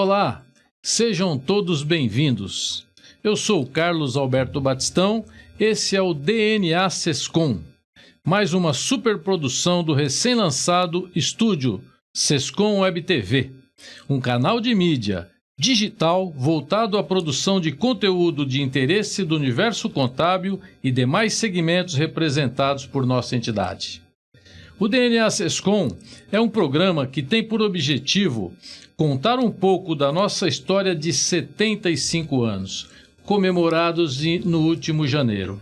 Olá, sejam todos bem-vindos. Eu sou Carlos Alberto Batistão, esse é o DNA Sescom, mais uma superprodução do recém-lançado estúdio Sescom Web TV, um canal de mídia digital voltado à produção de conteúdo de interesse do universo contábil e demais segmentos representados por nossa entidade. O DNA Sescom é um programa que tem por objetivo contar um pouco da nossa história de 75 anos, comemorados no último janeiro,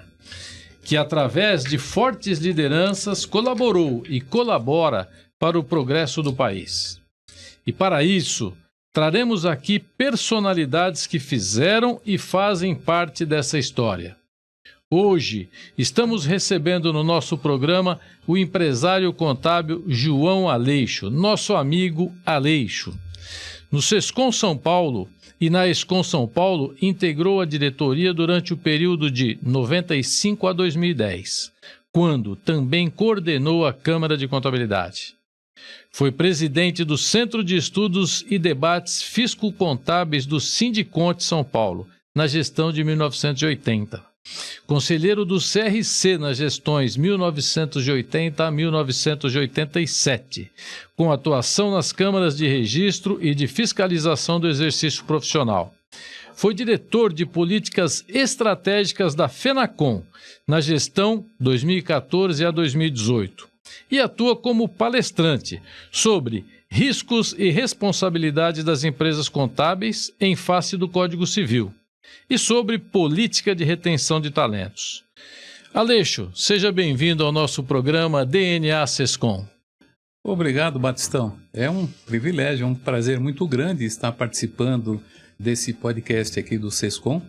que através de fortes lideranças colaborou e colabora para o progresso do país. E para isso, traremos aqui personalidades que fizeram e fazem parte dessa história. Hoje, estamos recebendo no nosso programa o empresário contábil João Aleixo, nosso amigo Aleixo. No Sescom São Paulo e na Escom São Paulo, integrou a diretoria durante o período de 95 a 2010, quando também coordenou a Câmara de Contabilidade. Foi presidente do Centro de Estudos e Debates Fisco-Contábeis do Sindiconte São Paulo, na gestão de 1980. Conselheiro do CRC nas gestões 1980 a 1987, com atuação nas câmaras de registro e de fiscalização do exercício profissional. Foi diretor de políticas estratégicas da FENACOM, na gestão 2014 a 2018, e atua como palestrante sobre riscos e responsabilidade das empresas contábeis em face do Código Civil e sobre política de retenção de talentos. Aleixo, seja bem-vindo ao nosso programa DNA Sescom. Obrigado, Batistão. É um privilégio, um prazer muito grande estar participando desse podcast aqui do Sescom.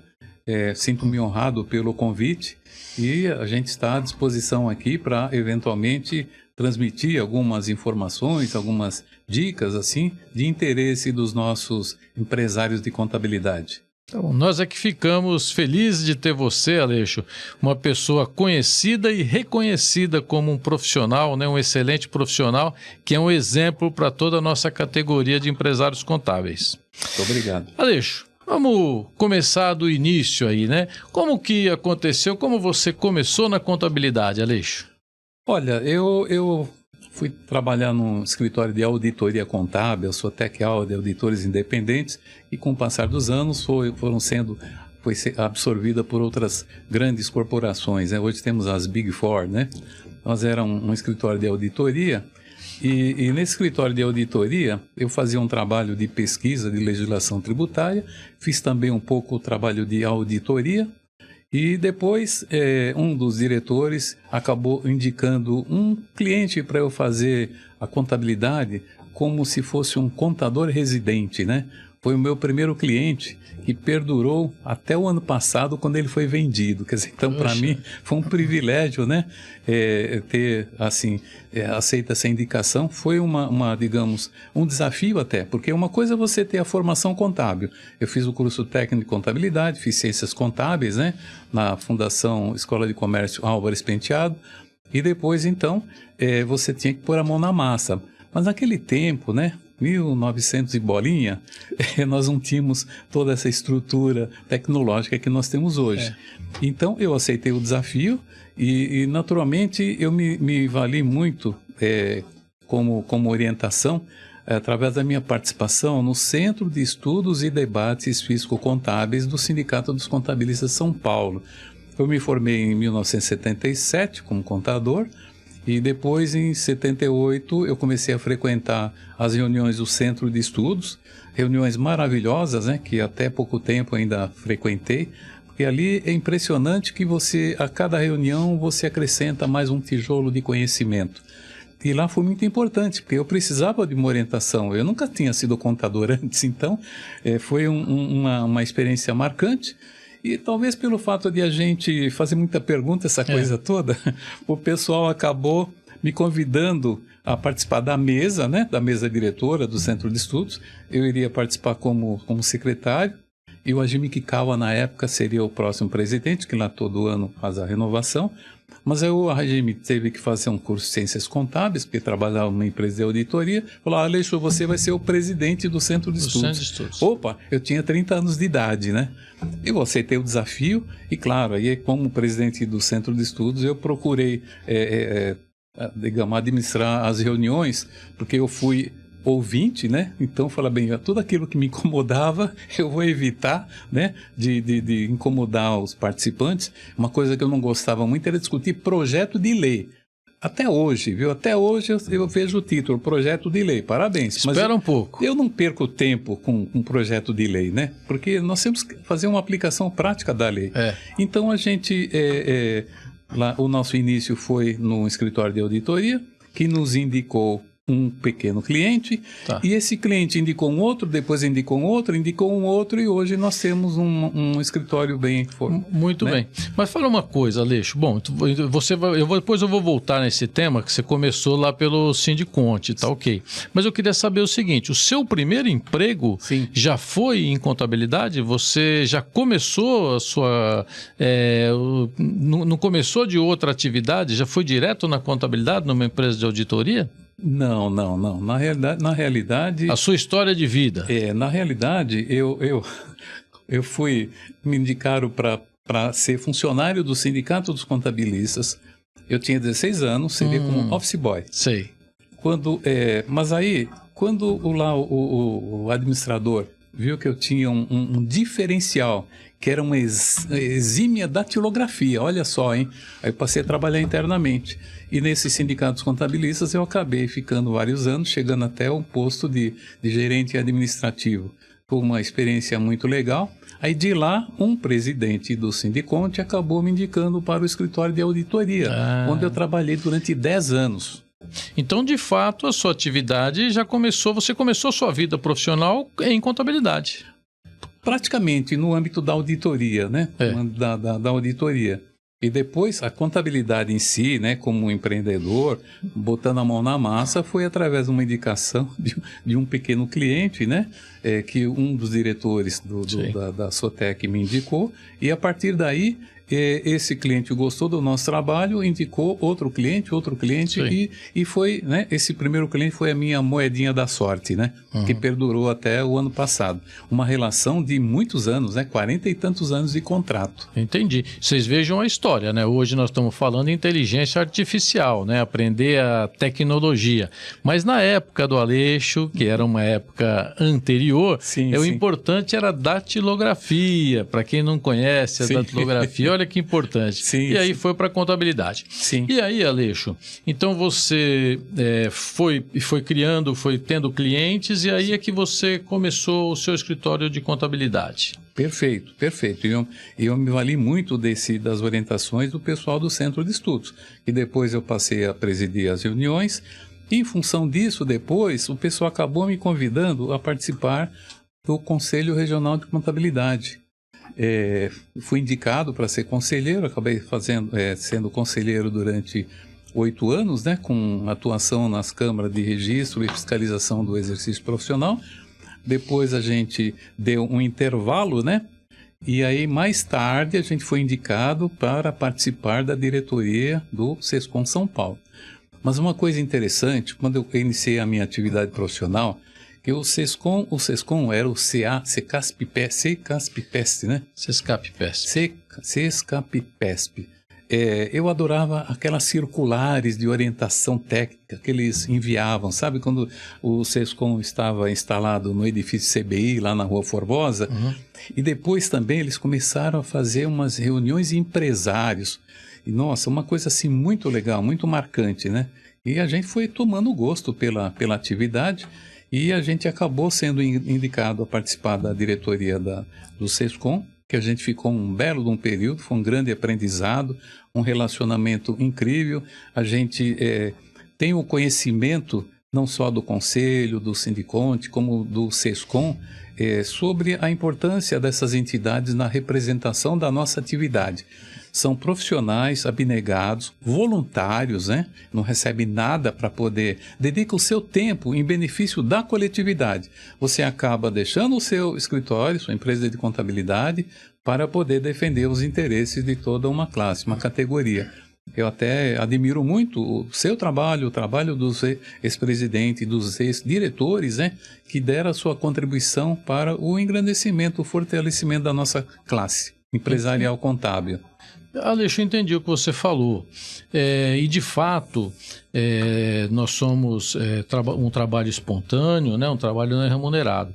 Sinto-me honrado pelo convite e a gente está à disposição aqui para eventualmente transmitir algumas informações, algumas dicas assim de interesse dos nossos empresários de contabilidade. Então, nós é que ficamos felizes de ter você, Aleixo, uma pessoa conhecida e reconhecida como um profissional, né, um excelente profissional, que é um exemplo para toda a nossa categoria de empresários contábeis. Muito obrigado. Aleixo, vamos começar do início aí, né? Como que aconteceu, como você começou na contabilidade, Aleixo? Olha, eu fui trabalhar num escritório de auditoria contábil, sou Tec-Aud de auditores independentes, e com o passar dos anos foi absorvida por outras grandes corporações, né? Hoje temos as Big Four, né? Nós éramos um escritório de auditoria, e nesse escritório de auditoria eu fazia um trabalho de pesquisa de legislação tributária, fiz também um pouco o trabalho de auditoria, e depois um dos diretores acabou indicando um cliente para eu fazer a contabilidade como se fosse um contador residente, né? Foi o meu primeiro cliente que perdurou até o ano passado, quando ele foi vendido. Quer dizer, então, para mim, foi um privilégio, né? Ter, assim, aceito essa indicação. Foi digamos, um desafio até, porque uma coisa é você ter a formação contábil. Eu fiz o curso técnico de contabilidade, fiz ciências contábeis, né? Na Fundação Escola de Comércio Álvares Penteado. E depois, então, você tinha que pôr a mão na massa. Mas naquele tempo, né? 1900 e bolinha, nós não tínhamos toda essa estrutura tecnológica que nós temos hoje. Então, eu aceitei o desafio e naturalmente, eu me vali muito como orientação através da minha participação no Centro de Estudos e Debates Fisco-Contábeis do Sindicato dos Contabilistas de São Paulo. Eu me formei em 1977 como contador, e depois, em 78, eu comecei a frequentar as reuniões do Centro de Estudos, reuniões maravilhosas, né, que até pouco tempo ainda frequentei, porque ali é impressionante que a cada reunião, você acrescenta mais um tijolo de conhecimento. E lá foi muito importante, porque eu precisava de uma orientação. Eu nunca tinha sido contador antes, então foi uma experiência marcante. E talvez pelo fato de a gente fazer muita pergunta, essa coisa toda, o pessoal acabou me convidando a participar da mesa, né, da mesa diretora do Centro de Estudos. Eu iria participar como secretário, e o Hajime Kikawa, na época, seria o próximo presidente, que lá todo ano faz a renovação. Mas aí o regime teve que fazer um curso de ciências contábeis, porque trabalhava numa empresa de auditoria. Falou, Aleixo, você vai ser o presidente do Centro de Estudos. Opa, eu tinha 30 anos de idade, né? Eu aceitei o desafio e, claro, aí como presidente do Centro de Estudos, eu procurei, digamos, administrar as reuniões, porque eu fui ouvinte, né? Então, fala bem, tudo aquilo que me incomodava, eu vou evitar, né? De incomodar os participantes. Uma coisa que eu não gostava muito era discutir projeto de lei. Até hoje, viu? Até hoje eu vejo o título, projeto de lei. Parabéns. Espera um pouco. Eu não perco tempo com um projeto de lei, né? Porque nós temos que fazer uma aplicação prática da lei. Então, a gente... lá, o nosso início foi no escritório de auditoria, que nos indicou um pequeno cliente, e esse cliente indicou um outro, depois indicou um outro, e hoje nós temos um escritório bem forte. Muito bem. Mas fala uma coisa, Aleixo. Bom, depois eu vou voltar nesse tema, que você começou lá pelo Sindiconte, tá ok. Mas eu queria saber o seguinte, o seu primeiro emprego já foi em contabilidade? Você já começou a sua... não começou de outra atividade? Já foi direto na contabilidade, numa empresa de auditoria? Não. Na realidade... A sua história de vida. Na realidade, eu me indicaram para ser funcionário do Sindicato dos Contabilistas. Eu tinha 16 anos, seria como office boy. Sei. Mas aí, quando o administrador viu que eu tinha um diferencial, que era uma exímia datilografia, olha só, hein? Aí eu passei a trabalhar internamente. E nesses sindicatos contabilistas eu acabei ficando vários anos, chegando até um posto de gerente administrativo. Foi uma experiência muito legal. Aí de lá, um presidente do Sindiconte acabou me indicando para o escritório de auditoria, onde eu trabalhei durante 10 anos. Então, de fato, a sua atividade já começou, você começou a sua vida profissional em contabilidade. Praticamente no âmbito da auditoria, né? Da auditoria. E depois, a contabilidade em si, né, como empreendedor, botando a mão na massa, foi através de uma indicação de um pequeno cliente, né, que um dos diretores da Sotec me indicou, e a partir daí, esse cliente gostou do nosso trabalho, indicou outro cliente, e foi, né, esse primeiro cliente foi a minha moedinha da sorte, né, que perdurou até o ano passado. Uma relação de muitos anos, né, 40 e tantos anos de contrato. Entendi. Vocês vejam a história, né? Hoje nós estamos falando de inteligência artificial, né? Aprender a tecnologia. Mas na época do Aleixo, que era uma época anterior, o importante era a datilografia. Para quem não conhece a datilografia, olha que importante. E aí foi para a contabilidade. E aí, Aleixo, então você foi criando, foi tendo clientes, e aí é que você começou o seu escritório de contabilidade. Perfeito. E eu me vali muito das orientações do pessoal do Centro de Estudos. E depois eu passei a presidir as reuniões. E em função disso, depois, o pessoal acabou me convidando a participar do Conselho Regional de Contabilidade. Fui indicado para ser conselheiro, acabei sendo conselheiro durante 8 anos, né, com atuação nas câmaras de registro e fiscalização do exercício profissional. Depois a gente deu um intervalo, né? E aí, mais tarde, a gente foi indicado para participar da diretoria do Sescom São Paulo. Mas uma coisa interessante, quando eu iniciei a minha atividade profissional, que o Sescom era o Secaspipesp, né? Sescapipesp. Eu adorava aquelas circulares de orientação técnica que eles enviavam, sabe? Quando o Sescom estava instalado no edifício CBI, lá na Rua Formosa, e depois também eles começaram a fazer umas reuniões de empresários. E, nossa, uma coisa assim muito legal, muito marcante, né? E a gente foi tomando gosto pela atividade, e a gente acabou sendo indicado a participar da diretoria do Sescom, que a gente ficou um belo período, foi um grande aprendizado, um relacionamento incrível. A gente tem o conhecimento não só do Conselho, do Sindiconte, como do Sescom, sobre a importância dessas entidades na representação da nossa atividade. São profissionais abnegados, voluntários, né? Não recebem nada para poder... Dedica o seu tempo em benefício da coletividade. Você acaba deixando o seu escritório, sua empresa de contabilidade, para poder defender os interesses de toda uma classe, uma categoria. Eu até admiro muito o seu trabalho, o trabalho dos ex-presidentes, dos ex-diretores, né, que deram a sua contribuição para o engrandecimento, o fortalecimento da nossa classe empresarial contábil. Alexandre, eu entendi o que você falou. E, de fato, nós somos um trabalho espontâneo, né? Um trabalho não remunerado.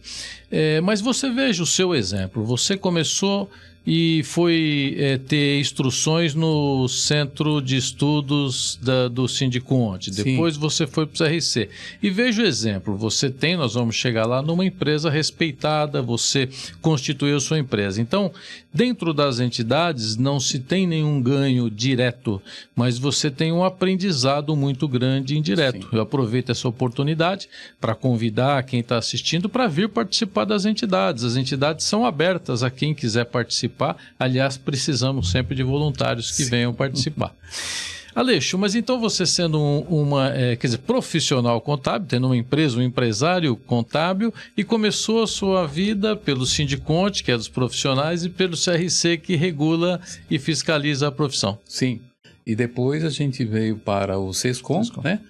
Mas você veja o seu exemplo. Você começou e foi ter instruções no Centro de Estudos do Sindiconte. Depois você foi para o CRC. E veja o exemplo. Nós vamos chegar lá numa empresa respeitada, você constituiu sua empresa. Então, dentro das entidades não se tem nenhum ganho direto, mas você tem um aprendizado muito grande indireto. Sim. Eu aproveito essa oportunidade para convidar quem está assistindo para vir participar das entidades. As entidades são abertas a quem quiser participar. Aliás, precisamos sempre de voluntários que venham participar. Aleixo, mas então você sendo profissional contábil, tendo uma empresa, um empresário contábil, e começou a sua vida pelo Sindiconte, que é dos profissionais, e pelo CRC, que regula e fiscaliza a profissão. Sim, e depois a gente veio para o SESCOM, né?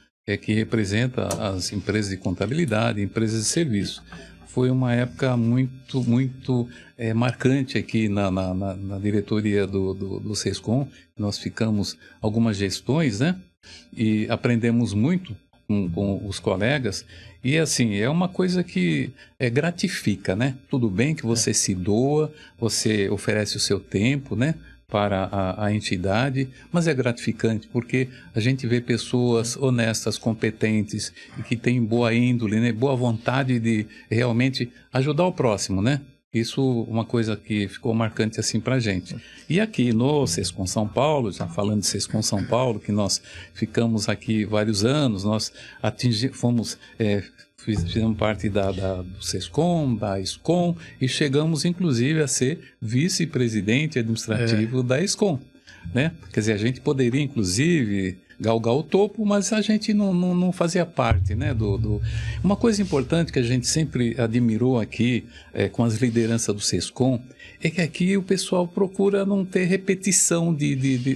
Que representa as empresas de contabilidade, empresas de serviço. Foi uma época muito marcante aqui na diretoria do SESCOM. Nós ficamos algumas gestões, né? E aprendemos muito com os colegas. E assim, é uma coisa que gratifica, né? Tudo bem que você se doa, você oferece o seu tempo, né? Para a entidade, mas é gratificante porque a gente vê pessoas honestas, competentes e que têm boa índole, né? Boa vontade de realmente ajudar o próximo, né? Isso é uma coisa que ficou marcante assim para a gente. E aqui no SESCOM São Paulo, já falando de SESCOM São Paulo, que nós ficamos aqui vários anos, nós fizemos parte do SESCOM, da SCOM, e chegamos inclusive a ser vice-presidente administrativo da SCOM, né? Quer dizer, a gente poderia inclusive galgar o topo, mas a gente não fazia parte, né? Uma coisa importante que a gente sempre admirou aqui com as lideranças do SESCOM é que aqui o pessoal procura não ter repetição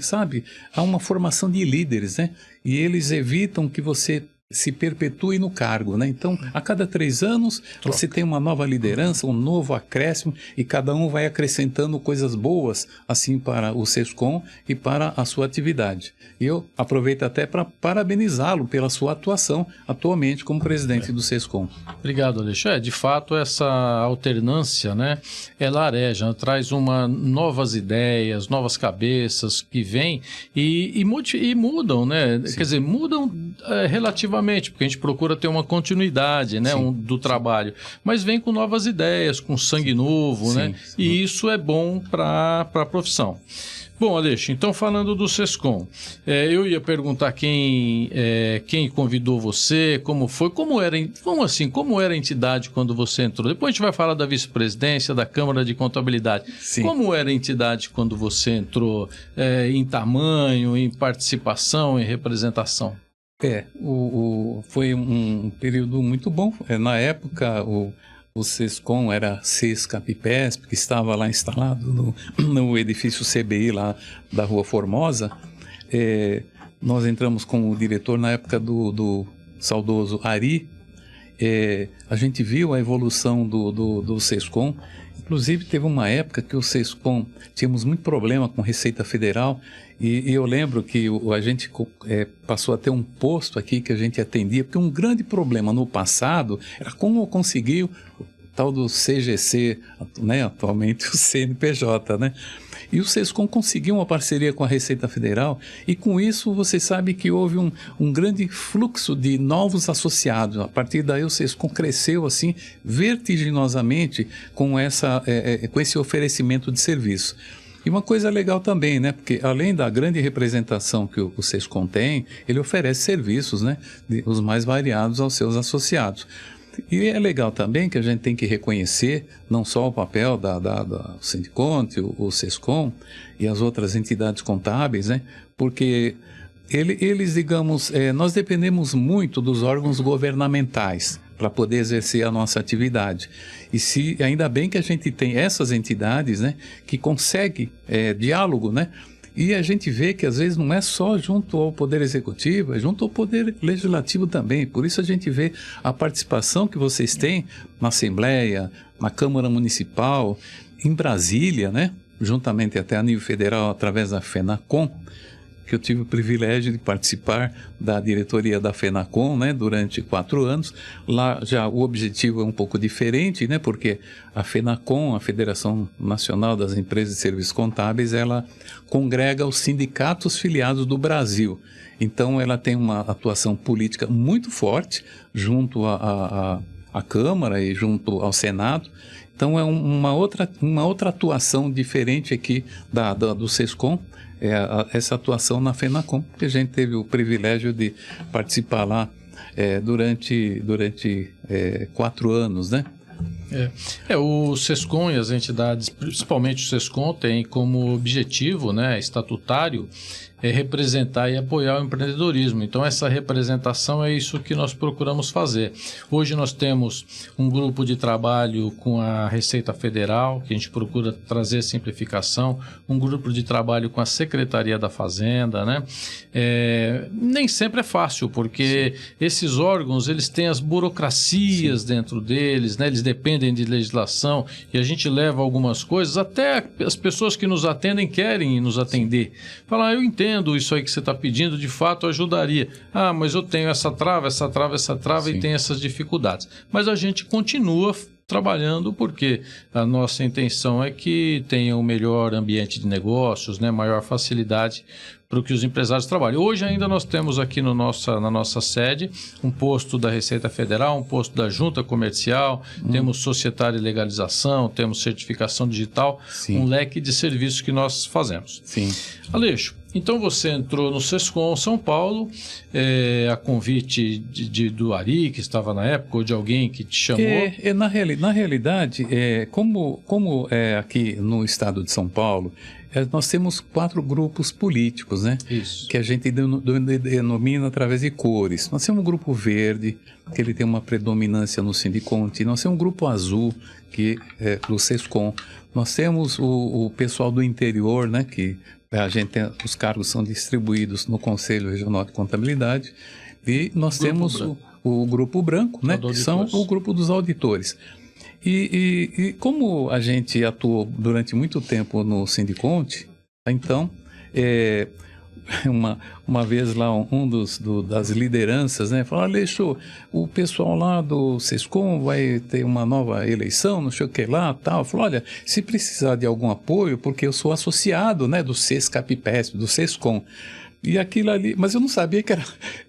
sabe? Há uma formação de líderes, né? E eles evitam que você se perpetue no cargo, né? Então, a cada 3 anos, você tem uma nova liderança, um novo acréscimo, e cada um vai acrescentando coisas boas, assim, para o SESCOM e para a sua atividade. E eu aproveito até para parabenizá-lo pela sua atuação atualmente como presidente do SESCOM. Obrigado, Alexandre. De fato, essa alternância, né, ela areja, traz novas ideias, novas cabeças que vêm e mudam, né? Sim. Quer dizer, mudam relativamente, porque a gente procura ter uma continuidade, né, do trabalho, mas vem com novas ideias, com sangue novo, né? E isso é bom para a profissão. Bom, Alexandre, então falando do SESCOM, eu ia perguntar quem convidou você, como foi, como era a entidade quando você entrou. Depois a gente vai falar da vice-presidência, da Câmara de Contabilidade. Sim. Como era a entidade quando você entrou, em tamanho, em participação, em representação? Foi um período muito bom. Na época, o SESCOM era SESCAPIPESP, que estava lá instalado no edifício CBI, lá da Rua Formosa. Nós entramos com o diretor na época do saudoso Ari. A gente viu a evolução do SESCOM. Inclusive, teve uma época que o SESCOM tínhamos muito problema com Receita Federal, e eu lembro que a gente passou a ter um posto aqui que a gente atendia, porque um grande problema no passado era como conseguir o tal do CGC, né, atualmente o CNPJ, né? E o SESCOM conseguiu uma parceria com a Receita Federal, e com isso você sabe que houve um grande fluxo de novos associados. A partir daí o SESCOM cresceu assim vertiginosamente com esse oferecimento de serviço. E uma coisa legal também, né? Porque além da grande representação que o SESCOM tem, ele oferece serviços, né, os mais variados aos seus associados. E é legal também que a gente tem que reconhecer não só o papel da Sindiconte, o SESCOM e as outras entidades contábeis, né? Porque eles, digamos, nós dependemos muito dos órgãos governamentais para poder exercer a nossa atividade. E ainda bem que a gente tem essas entidades, né, que conseguem diálogo, né? E a gente vê que às vezes não é só junto ao Poder Executivo, é junto ao Poder Legislativo também. Por isso a gente vê a participação que vocês têm na Assembleia, na Câmara Municipal, em Brasília, né? Juntamente até a nível federal, através da FENACOM, que eu tive o privilégio de participar da diretoria da FENACOM, né, durante 4 anos. Lá já o objetivo é um pouco diferente, né, porque a FENACOM, a Federação Nacional das Empresas de Serviços Contábeis, ela congrega os sindicatos filiados do Brasil. Então ela tem uma atuação política muito forte junto à Câmara e junto ao Senado. Então é uma outra atuação diferente aqui do SESCOM, essa atuação na FENACOM, que a gente teve o privilégio de participar lá durante 4 anos, né? O SESCOM e as entidades, principalmente o SESCOM, tem como objetivo, né, estatutário, representar e apoiar o empreendedorismo. Então, essa representação é isso que nós procuramos fazer. Hoje nós temos um grupo de trabalho com a Receita Federal, que a gente procura trazer simplificação, um grupo de trabalho com a Secretaria da Fazenda, né? Nem sempre é fácil, porque esses órgãos, eles têm as burocracias dentro deles, né? Eles dependem de legislação e a gente leva algumas coisas, até as pessoas que nos atendem querem nos atender. Falar, eu entendo isso aí que você está pedindo, de fato ajudaria. Ah, mas eu tenho essa trava Sim. E tenho essas dificuldades. Mas a gente continua trabalhando porque a nossa intenção é que tenha um melhor ambiente de negócios, né, maior facilidade para que os empresários trabalhem. Hoje ainda nós temos aqui na nossa sede um posto da Receita Federal, um posto da Junta Comercial, temos societária e legalização, temos certificação digital, Sim. um leque de serviços que nós fazemos. Sim. Aleixo, então você entrou no SESCOM São Paulo, a convite do Ari, que estava na época, ou de alguém que te chamou? Na realidade, como aqui no estado de São Paulo, nós temos 4 grupos políticos, né? Isso. Que a gente denomina através de cores. Nós temos um grupo verde, que ele tem uma predominância no Sindiconte. Nós temos um grupo azul, que é do SESCOM. Nós temos o pessoal do interior, né? Que a gente tem, os cargos são distribuídos no Conselho Regional de Contabilidade. E nós temos o grupo branco, né? Que são o grupo dos auditores. E como a gente atuou durante muito tempo no Sindiconte, então, uma vez lá, das lideranças, né, falou, Aleixo, o pessoal lá do SESCOM vai ter uma nova eleição, não sei o que lá, tal. Falou, olha, se precisar de algum apoio, porque eu sou associado, né, do SESCAPIPESP, do SESCOM. E aquilo ali, mas eu não sabia que era,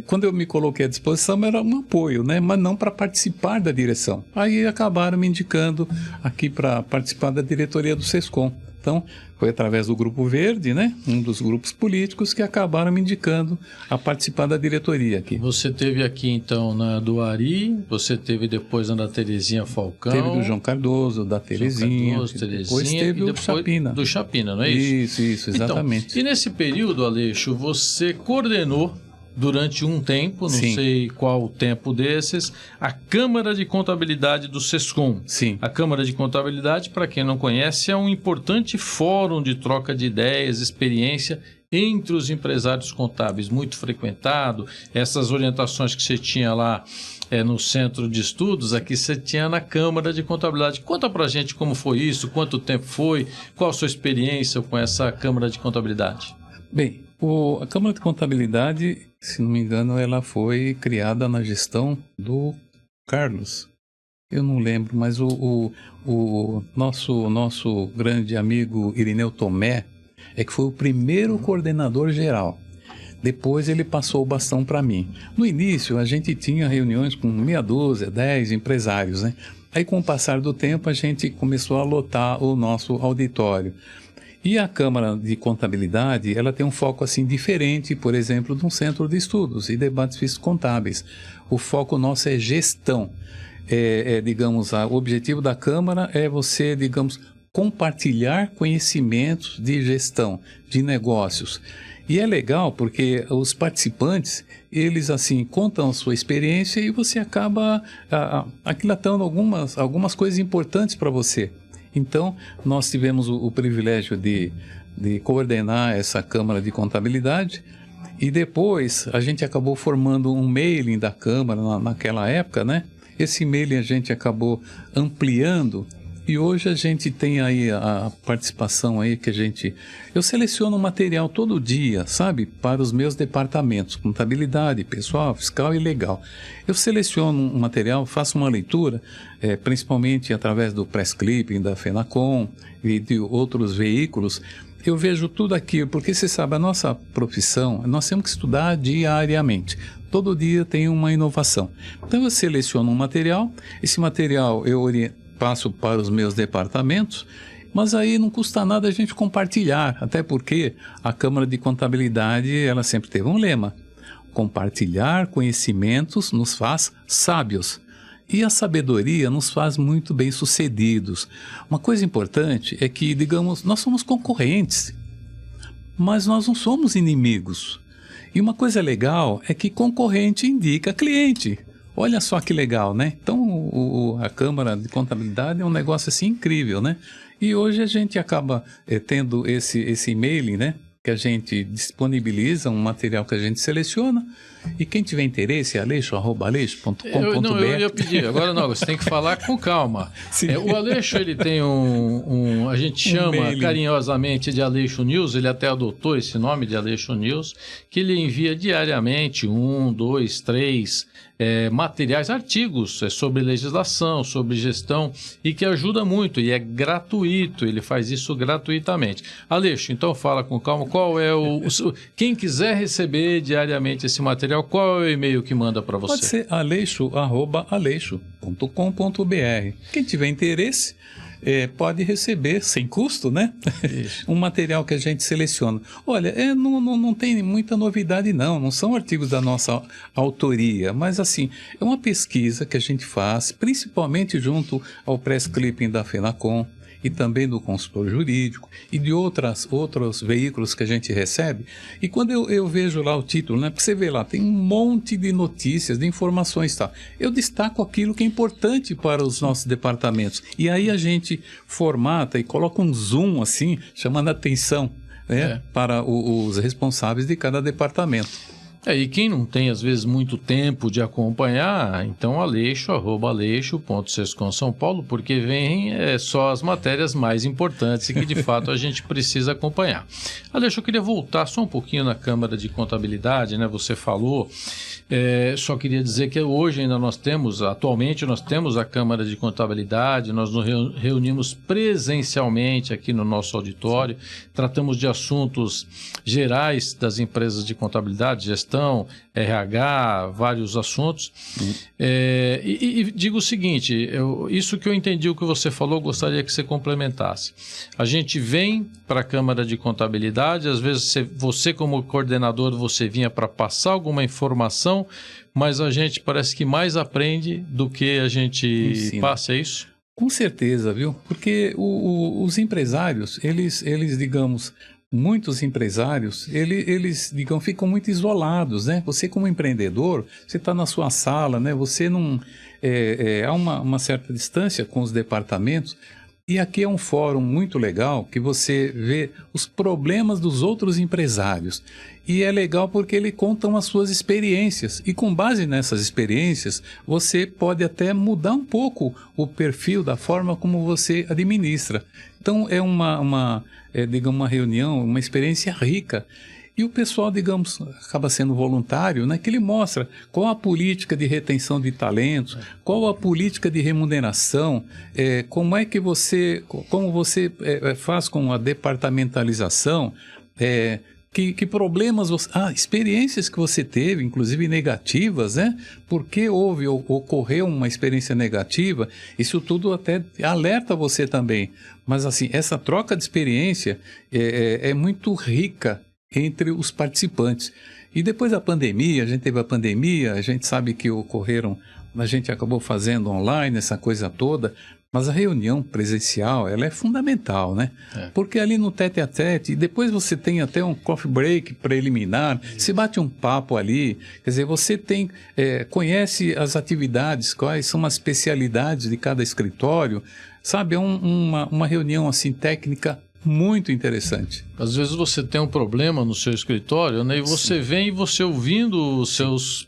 quando eu me coloquei à disposição, era um apoio, né? Mas não para participar da direção. Aí acabaram me indicando aqui para participar da diretoria do SESCOM. Então, foi através do Grupo Verde, né? Um dos grupos políticos que acabaram me indicando a participar da diretoria aqui. Você teve aqui, então, na do Ari, você teve depois na da Terezinha Falcão. Teve do João Cardoso, da Terezinha. Depois teve o Chapina. Do Chapina, não é isso? Isso, exatamente. Então, e nesse período, Aleixo, você coordenou durante um tempo, não sei qual tempo desses, a Câmara de Contabilidade do SESCOM. Sim. A Câmara de Contabilidade, para quem não conhece, é um importante fórum de troca de ideias, experiência entre os empresários contábeis, muito frequentado. Essas orientações que você tinha lá no Centro de Estudos, aqui você tinha na Câmara de Contabilidade. Conta pra gente como foi isso, quanto tempo foi, qual a sua experiência com essa Câmara de Contabilidade? Bem, a Câmara de Contabilidade, se não me engano, ela foi criada na gestão do Carlos. Eu não lembro, mas o nosso grande amigo Irineu Tomé é que foi o primeiro coordenador geral. Depois ele passou o bastão para mim. No início, a gente tinha reuniões com meia dúzia, 10 empresários, né? Aí, com o passar do tempo, a gente começou a lotar o nosso auditório. E a Câmara de Contabilidade, ela tem um foco assim diferente, por exemplo, de um centro de estudos e debates físicos contábeis. O foco nosso é gestão. Digamos, o objetivo da Câmara é você, digamos, compartilhar conhecimentos de gestão, de negócios. E é legal porque os participantes, eles assim contam a sua experiência e você acaba aquilatando algumas coisas importantes para você. Então, nós tivemos o privilégio de de coordenar essa Câmara de Contabilidade. E depois a gente acabou formando um mailing da Câmara naquela época, né? Esse mailing a gente acabou ampliando e hoje a gente tem aí a participação aí que eu seleciono material todo dia, sabe? Para os meus departamentos, contabilidade, pessoal, fiscal e legal. Eu seleciono um material, faço uma leitura, principalmente através do press clipping da Fenacom e de outros veículos. Eu vejo tudo aquilo, porque você sabe, a nossa profissão, nós temos que estudar diariamente. Todo dia tem uma inovação. Então eu seleciono um material, esse material eu passo para os meus departamentos, mas aí não custa nada a gente compartilhar, até porque a Câmara de Contabilidade, ela sempre teve um lema: compartilhar conhecimentos nos faz sábios. E a sabedoria nos faz muito bem-sucedidos. Uma coisa importante é que, digamos, nós somos concorrentes, mas nós não somos inimigos. E uma coisa legal é que concorrente indica cliente. Olha só que legal, né? Então, a Câmara de Contabilidade é um negócio assim incrível, né? E hoje a gente acaba tendo esse e-mail, né? Que a gente disponibiliza um material que a gente seleciona, e quem tiver interesse, aleixo@aleixo.com.br. Eu ia pedir, agora não, você tem que falar com calma. O Aleixo, ele tem a gente chama carinhosamente de Aleixo News, ele até adotou esse nome de Aleixo News, que ele envia diariamente 1, 2, 3 materiais, artigos sobre legislação, sobre gestão, e que ajuda muito, e é gratuito, ele faz isso gratuitamente. Aleixo, então fala com calma, qual é quem quiser receber diariamente esse material, qual é o e-mail que manda para você? Pode ser aleixo@aleixo.com.br. Quem tiver interesse, pode receber sem custo, né? Um material que a gente seleciona. Olha, não tem muita novidade não são artigos da nossa autoria, mas assim, é uma pesquisa que a gente faz, principalmente junto ao press clipping da Fenacom e também do consultor jurídico e de outros veículos que a gente recebe. E quando eu vejo lá o título, né, porque você vê lá, tem um monte de notícias, de informações, tá? Eu destaco aquilo que é importante para os nossos departamentos. E aí a gente formata e coloca um zoom assim, chamando a atenção, né, para os responsáveis de cada departamento. E quem não tem, às vezes, muito tempo de acompanhar, então aleixo.sescom São Paulo, porque vem só as matérias mais importantes e que, de fato, a gente precisa acompanhar. Aleixo, eu queria voltar só um pouquinho na Câmara de Contabilidade, né? Você falou, só queria dizer que hoje ainda atualmente nós temos a Câmara de Contabilidade, nós nos reunimos presencialmente aqui no nosso auditório, tratamos de assuntos gerais das empresas de contabilidade, gestão, RH, vários assuntos. E digo o seguinte, isso que eu entendi o que você falou, gostaria que você complementasse. A gente vem para a Câmara de Contabilidade, às vezes você como coordenador, você vinha para passar alguma informação, mas a gente parece que mais aprende do que a gente passa, é isso? Com certeza, viu? Porque os empresários, eles digamos, muitos empresários, eles digamos, ficam muito isolados, né? Você como empreendedor, você está na sua sala, né? Você não... há uma certa distância com os departamentos, e aqui é um fórum muito legal que você vê os problemas dos outros empresários. E é legal porque ele conta as suas experiências. E com base nessas experiências, você pode até mudar um pouco o perfil da forma como você administra. Então é digamos, uma reunião, uma experiência rica. E o pessoal, digamos, acaba sendo voluntário, né? Que ele mostra qual a política de retenção de talentos, qual a política de remuneração, como você faz com a departamentalização, que problemas, experiências que você teve, inclusive negativas, né? Porque ocorreu uma experiência negativa, isso tudo até alerta você também. Mas assim, essa troca de experiência é muito rica entre os participantes. E depois da pandemia, a gente sabe que a gente acabou fazendo online essa coisa toda, mas a reunião presencial, ela é fundamental, né? Porque ali no tete-a-tete, e depois você tem até um coffee break preliminar, se bate um papo ali, quer dizer, você conhece as atividades, quais são as especialidades de cada escritório, sabe? É uma reunião assim técnica muito interessante. Às vezes você tem um problema no seu escritório, né? E você vem e você ouvindo os seus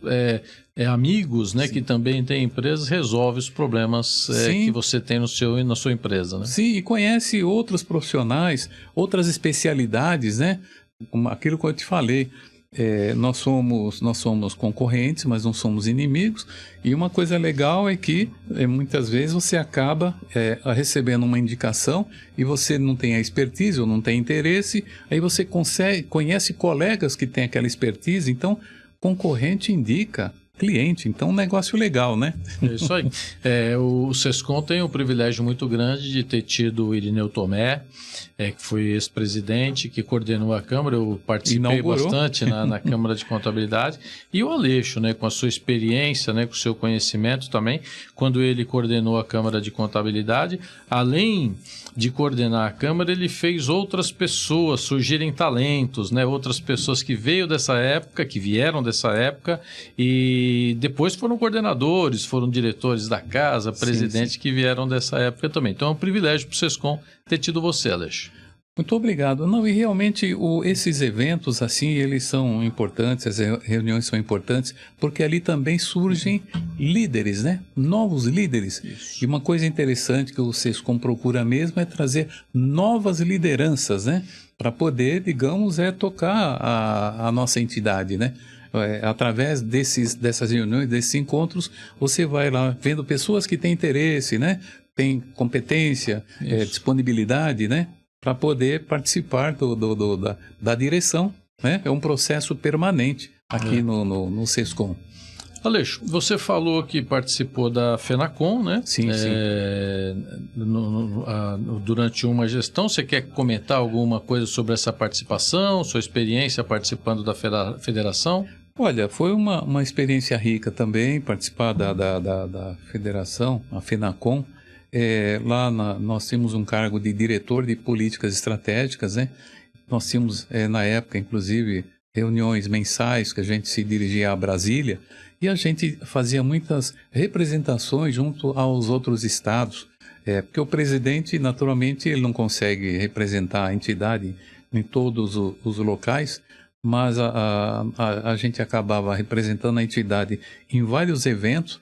amigos, né? Que também têm empresas, resolve os problemas que você tem na sua empresa, né? Sim, e conhece outros profissionais, outras especialidades, né? Aquilo que eu te falei. Nós somos concorrentes, mas não somos inimigos. E uma coisa legal é que muitas vezes você acaba recebendo uma indicação e você não tem a expertise ou não tem interesse, aí você conhece colegas que têm aquela expertise, então concorrente indica cliente, então um negócio legal, né? É isso aí. O Sescom tem um privilégio muito grande de ter tido o Irineu Tomé, que foi ex-presidente, que coordenou a Câmara, eu participei bastante na Câmara de Contabilidade, e o Aleixo, né, com a sua experiência, né, com o seu conhecimento também, quando ele coordenou a Câmara de Contabilidade, além de coordenar a Câmara, ele fez outras pessoas surgirem talentos, né, outras pessoas que vieram dessa época e depois foram coordenadores, foram diretores da casa, presidentes que vieram dessa época também. Então é um privilégio para o Sescom ter tido você, Aleixo. Muito obrigado. Não, e realmente esses eventos, assim, eles são importantes, as reuniões são importantes, porque ali também surgem líderes, né? Novos líderes. Isso. E uma coisa interessante que o Sescom procura mesmo é trazer novas lideranças, né? Para poder, digamos, tocar a nossa entidade, né? Através dessas reuniões, desses encontros, você vai lá vendo pessoas que têm interesse, né? Tem competência, disponibilidade, né? Para poder participar da direção, né? É um processo permanente aqui no Sescom. Aleixo, você falou que participou da FENACON, né? Sim. Durante uma gestão, você quer comentar alguma coisa sobre essa participação, sua experiência participando da federação? Olha, foi uma experiência rica também participar da federação, a FENACON. Lá nós tínhamos um cargo de diretor de políticas estratégicas, né? Nós tínhamos, na época, inclusive, reuniões mensais que a gente se dirigia a Brasília e a gente fazia muitas representações junto aos outros estados, porque o presidente, naturalmente, ele não consegue representar a entidade em todos os locais, mas a gente acabava representando a entidade em vários eventos.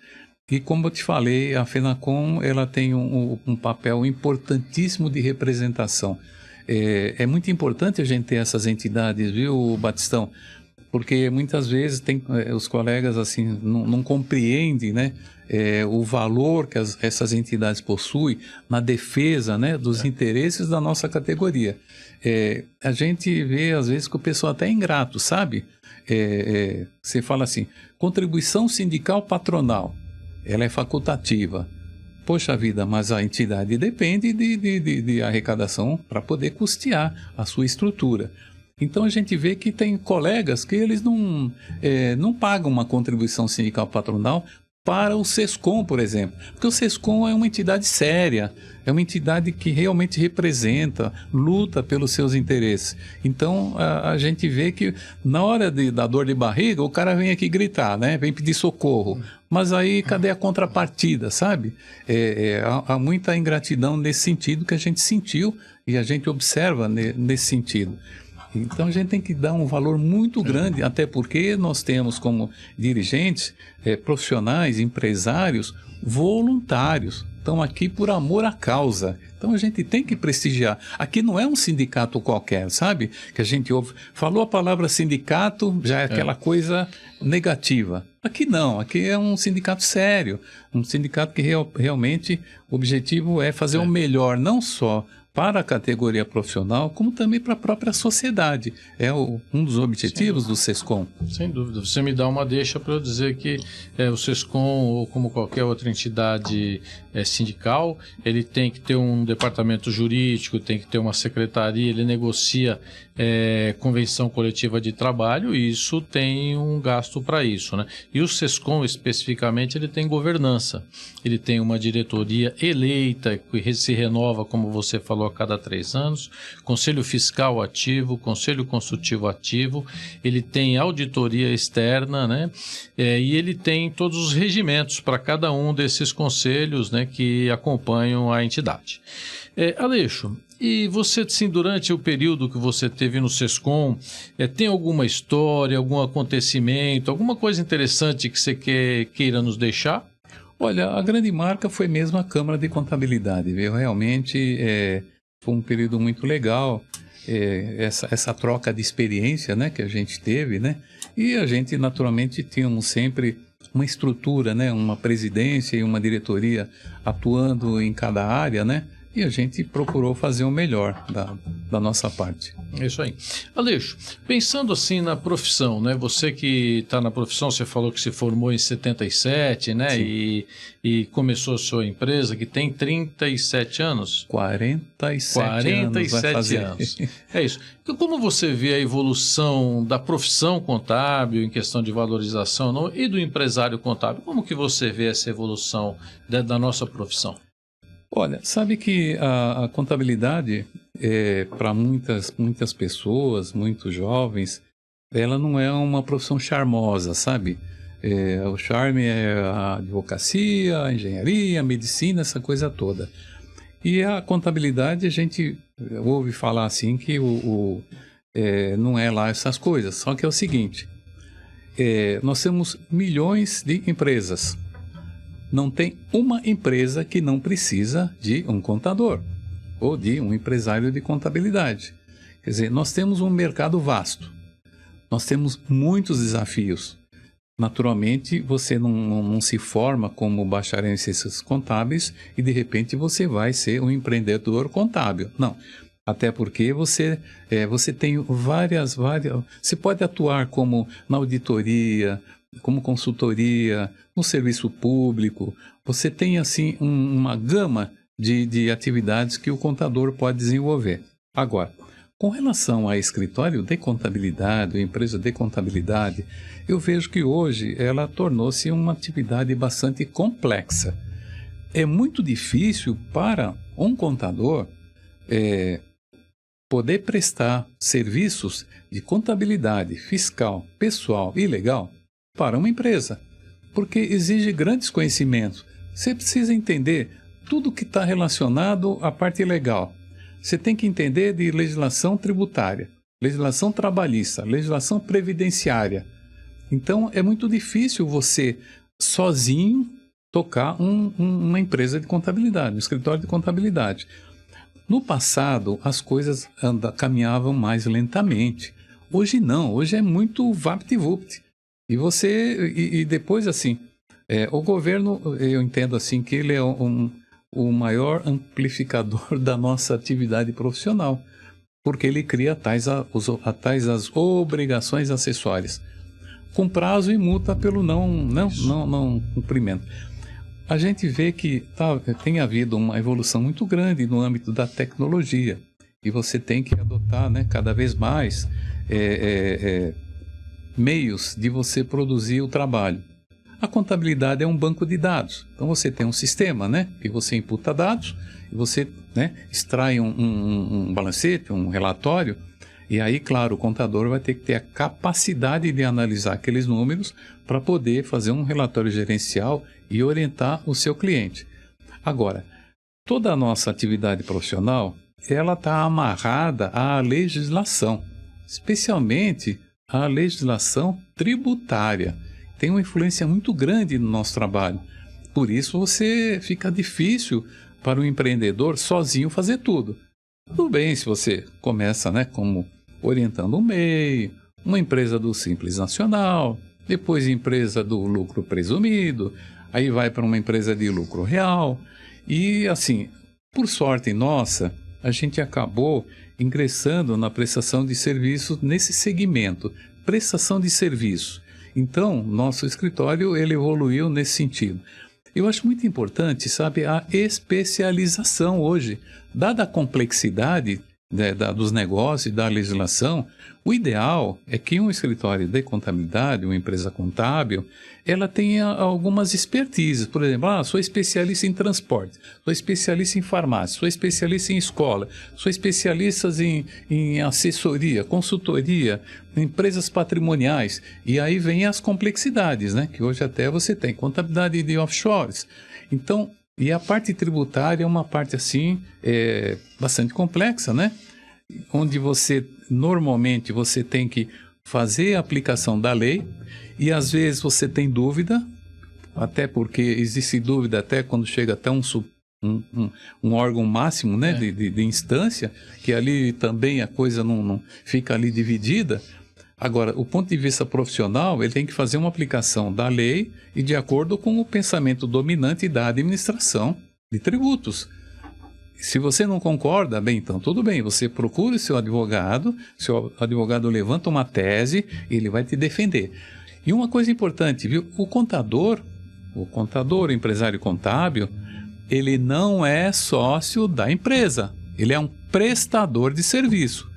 E como eu te falei, a FENACON ela tem um papel importantíssimo de representação. É muito importante a gente ter essas entidades, viu, Batistão? Porque muitas vezes os colegas assim não compreendem, né, o valor que essas entidades possuem na defesa, né, dos interesses da nossa categoria. A gente vê às vezes que o pessoal até é ingrato, sabe? Você fala assim, contribuição sindical patronal. Ela é facultativa. Poxa vida, mas a entidade depende de arrecadação para poder custear a sua estrutura. Então a gente vê que tem colegas que eles não pagam uma contribuição sindical patronal para o Sescom, por exemplo. Porque o Sescom é uma entidade séria, é uma entidade que realmente representa, luta pelos seus interesses. Então a gente vê que na hora da dor de barriga, o cara vem aqui gritar, né? Vem pedir socorro. Mas aí cadê a contrapartida, sabe? Há muita ingratidão nesse sentido que a gente sentiu e a gente observa nesse sentido. Então a gente tem que dar um valor muito grande, até porque nós temos como dirigentes, profissionais, empresários, voluntários. Estão aqui por amor à causa. Então a gente tem que prestigiar. Aqui não é um sindicato qualquer, sabe? Que a gente ouve. Falou a palavra sindicato, já é aquela coisa negativa. Aqui não, aqui é um sindicato sério. Um sindicato que realmente o objetivo é fazer o melhor, não só para a categoria profissional, como também para a própria sociedade. É um dos objetivos do Sescom. Sem dúvida. Você me dá uma deixa para eu dizer que o Sescom, ou como qualquer outra entidade sindical, ele tem que ter um departamento jurídico, tem que ter uma secretaria, ele negocia convenção coletiva de trabalho e isso tem um gasto para isso, né? E o Sescom, especificamente, ele tem governança. Ele tem uma diretoria eleita, que se renova, como você falou, a cada 3 anos, conselho fiscal ativo, conselho consultivo ativo, ele tem auditoria externa, né? E ele tem todos os regimentos para cada um desses conselhos, né, que acompanham a entidade. Aleixo, E você, assim, durante o período que você teve no Sescom, tem alguma história, algum acontecimento, alguma coisa interessante que você queira nos deixar? Olha, a grande marca foi mesmo a Câmara de Contabilidade, viu? Realmente foi um período muito legal, essa troca de experiência, né, que a gente teve, né? E a gente, naturalmente, tínhamos sempre uma estrutura, né, uma presidência e uma diretoria atuando em cada área, né? E a gente procurou fazer o melhor da nossa parte. É isso aí. Aleixo, pensando assim na profissão, né? Você que está na profissão, você falou que se formou em 77, né? E começou a sua empresa, que tem 37 anos? 47 anos. É isso. Como você vê a evolução da profissão contábil em questão de valorização e do empresário contábil? Como que você vê essa evolução da nossa profissão? Olha, sabe que a contabilidade, para muitas pessoas, muitos jovens, ela não é uma profissão charmosa, sabe? O charme é a advocacia, a engenharia, a medicina, essa coisa toda. E a contabilidade, a gente ouve falar assim que não é lá essas coisas. Só que é o seguinte, nós temos milhões de empresas. Não tem uma empresa que não precisa de um contador ou de um empresário de contabilidade. Quer dizer, nós temos um mercado vasto, nós temos muitos desafios. Naturalmente, você não se forma como bacharel em ciências contábeis e, de repente, você vai ser um empreendedor contábil. Não, até porque você tem várias... Você pode atuar como na auditoria, como consultoria, no serviço público. Você tem, assim, uma gama de atividades que o contador pode desenvolver. Agora, com relação a escritório de contabilidade, empresa de contabilidade, eu vejo que hoje ela tornou-se uma atividade bastante complexa. É muito difícil para um contador poder prestar serviços de contabilidade fiscal, pessoal e legal para uma empresa, porque exige grandes conhecimentos. Você precisa entender tudo que está relacionado à parte legal. Você tem que entender de legislação tributária, legislação trabalhista, legislação previdenciária. Então, é muito difícil você, sozinho, tocar uma empresa de contabilidade, um escritório de contabilidade. No passado, as coisas caminhavam mais lentamente. Hoje não, hoje é muito vapt-vupt. E depois, assim, o governo, eu entendo assim que ele é o maior amplificador da nossa atividade profissional, porque ele cria tais as obrigações acessórias, com prazo e multa pelo não cumprimento. A gente vê que tem havido uma evolução muito grande no âmbito da tecnologia, e você tem que adotar, né, cada vez mais meios de você produzir o trabalho. A contabilidade é um banco de dados. Então você tem um sistema, né, que você imputa dados, e você, né, extrai um balancete, um relatório, e aí, claro, o contador vai ter que ter a capacidade de analisar aqueles números para poder fazer um relatório gerencial e orientar o seu cliente. Agora, toda a nossa atividade profissional, ela está amarrada à legislação, especialmente a legislação tributária. Tem uma influência muito grande no nosso trabalho. Por isso, fica difícil para o empreendedor sozinho fazer tudo. Tudo bem se você começa, né, como orientando um MEI, uma empresa do Simples Nacional, depois empresa do lucro presumido, aí vai para uma empresa de lucro real. E assim, por sorte nossa, a gente acabou ingressando na prestação de serviços nesse segmento, prestação de serviço. Então, nosso escritório ele evoluiu nesse sentido. Eu acho muito importante, sabe, a especialização hoje. Dada a complexidade dos negócios e da legislação, o ideal é que um escritório de contabilidade, uma empresa contábil, ela tenha algumas expertises. Por exemplo, sou especialista em transporte, sou especialista em farmácia, sou especialista em escola, sou especialista em assessoria, consultoria, empresas patrimoniais. E aí vem as complexidades, né? Que hoje até você tem contabilidade de offshores. Então, E a parte tributária é uma parte assim bastante complexa, né? Onde normalmente você tem que fazer a aplicação da lei e às vezes você tem dúvida, até porque existe dúvida até quando chega até um órgão máximo, né, de instância, que ali também a coisa não fica ali dividida. Agora, o ponto de vista profissional, ele tem que fazer uma aplicação da lei e de acordo com o pensamento dominante da administração de tributos. Se você não concorda, bem, então tudo bem, você procura o seu advogado levanta uma tese, ele vai te defender. E uma coisa importante, viu? O contador, o empresário contábil, ele não é sócio da empresa, ele é um prestador de serviço.